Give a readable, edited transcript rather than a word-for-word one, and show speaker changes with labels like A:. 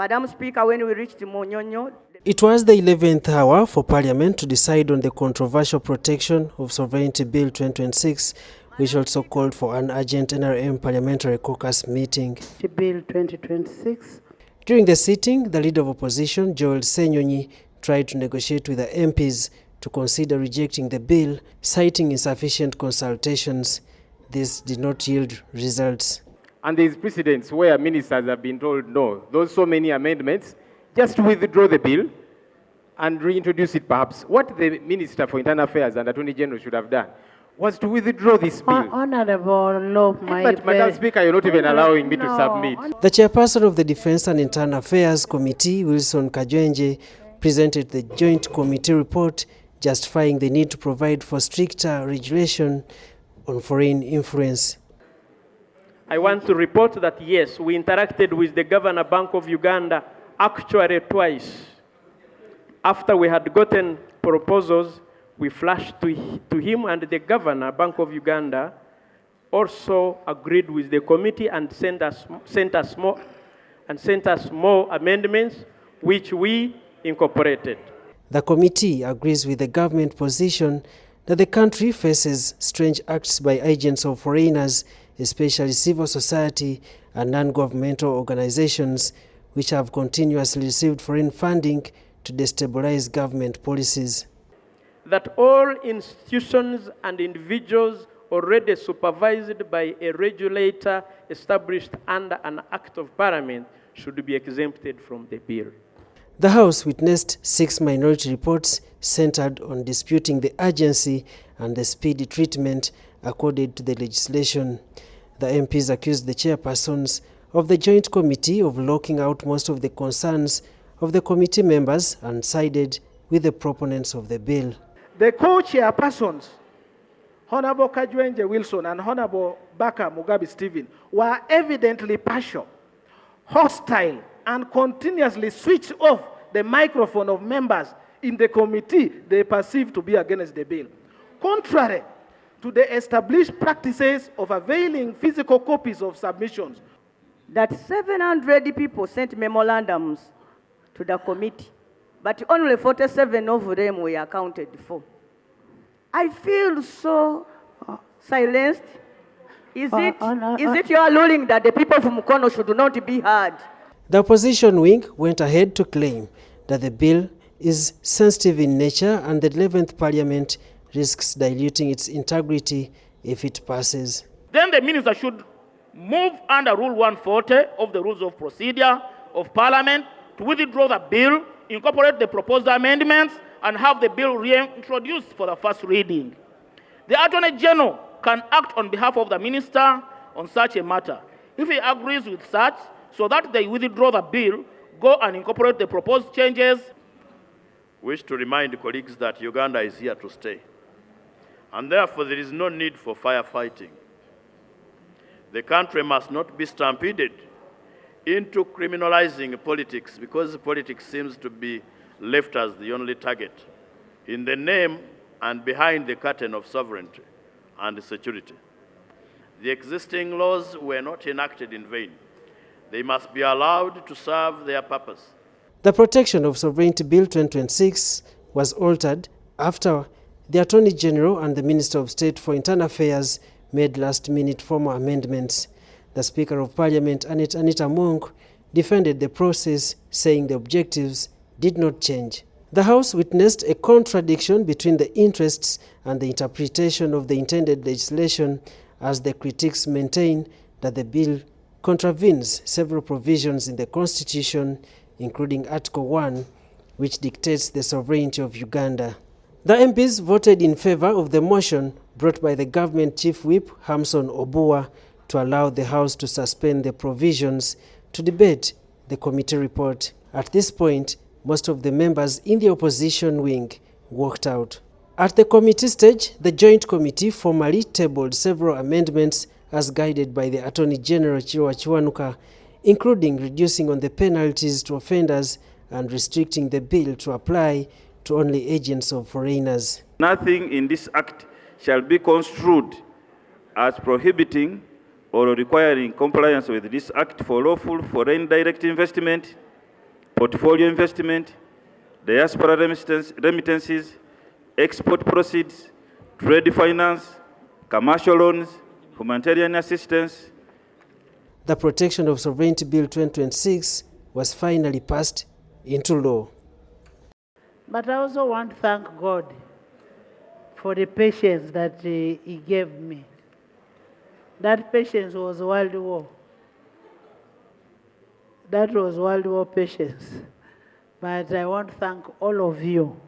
A: Madam Speaker, when we reached Monyonyo,
B: It was the 11th hour for Parliament to decide on the controversial Protection of Sovereignty Bill 2026, which also called for an urgent NRM Parliamentary Caucus meeting.
C: Bill 2026.
B: During the sitting, the Leader of Opposition, Joel Senyonyi, tried to negotiate with the MPs to consider rejecting the bill, citing insufficient consultations. This did not yield results.
D: And there is precedents where ministers have been told, no, those so many amendments, just withdraw the bill and reintroduce it perhaps. What the Minister for Internal Affairs and Attorney General should have done was to withdraw this bill.
C: Honorable Love,
D: But Madam Speaker, you're not even allowing me to submit.
B: The chairperson of the Defense and Internal Affairs Committee, Wilson Kajwenje, presented the Joint Committee report justifying the need to provide for stricter regulation on foreign influence.
E: I want to report that yes, we interacted with the Governor Bank of Uganda actually twice. After we had gotten proposals, we flashed to him, and the Governor Bank of Uganda also agreed with the committee and sent us more amendments, which we incorporated.
B: The committee agrees with the government position that the country faces strange acts by agents of foreigners, especially civil society and non-governmental organizations, which have continuously received foreign funding to destabilize government policies.
E: That all institutions and individuals already supervised by a regulator established under an Act of Parliament should be exempted from the bill.
B: The House witnessed 6 minority reports centered on disputing the urgency and the speedy treatment accorded to the legislation. The MPs accused the chairpersons of the Joint Committee of locking out most of the concerns of the committee members and sided with the proponents of the bill.
F: The co-chairpersons, Honorable Kajwenje Wilson and Honorable Baka Mugabe Stephen, were evidently partial, hostile, and continuously switched off the microphone of members in the committee they perceived to be against the bill. Contrary to the established practices of availing physical copies of submissions,
A: that 700 people sent memorandums to the committee, but only 47 of them were accounted for. I feel so silenced. Is it your ruling that the people from Mukono should not be heard?
B: The opposition wing went ahead to claim that the bill is sensitive in nature and the 11th Parliament risks diluting its integrity if it passes.
G: Then the minister should move under Rule 140 of the Rules of Procedure of Parliament to withdraw the bill, incorporate the proposed amendments, and have the bill reintroduced for the first reading. The Attorney General can act on behalf of the minister on such a matter. If he agrees with such, so that they withdraw the bill, go and incorporate the proposed changes.
H: Wish to remind colleagues that Uganda is here to stay, and therefore there is no need for firefighting. The country must not be stampeded into criminalizing politics, because politics seems to be left as the only target in the name and behind the curtain of sovereignty and security. The existing laws were not enacted in vain. They must be allowed to serve their purpose.
B: The Protection of Sovereignty Bill 2026 was altered after the Attorney General and the Minister of State for Internal Affairs made last-minute formal amendments. The Speaker of Parliament, Anita Monk, defended the process, saying the objectives did not change. The House witnessed a contradiction between the interests and the interpretation of the intended legislation, as the critics maintain that the bill contravenes several provisions in the Constitution, including Article 1, which dictates the sovereignty of Uganda. The MPs voted in favor of the motion brought by the government chief whip, Hamson Obua, to allow the House to suspend the provisions to debate the committee report. At this point, most of the members in the opposition wing walked out. At the committee stage, the Joint Committee formally tabled several amendments as guided by the Attorney General Chirwa Kiwanuka, including reducing on the penalties to offenders and restricting the bill to apply to only agents of foreigners.
I: Nothing in this act shall be construed as prohibiting or requiring compliance with this act for lawful foreign direct investment, portfolio investment, diaspora remittances, export proceeds, trade finance, commercial loans, humanitarian assistance.
B: The Protection of Sovereignty Bill 2026 was finally passed into law.
C: But I also want to thank God for the patience that He gave me. That patience was World War. That was World War patience. But I want to thank all of you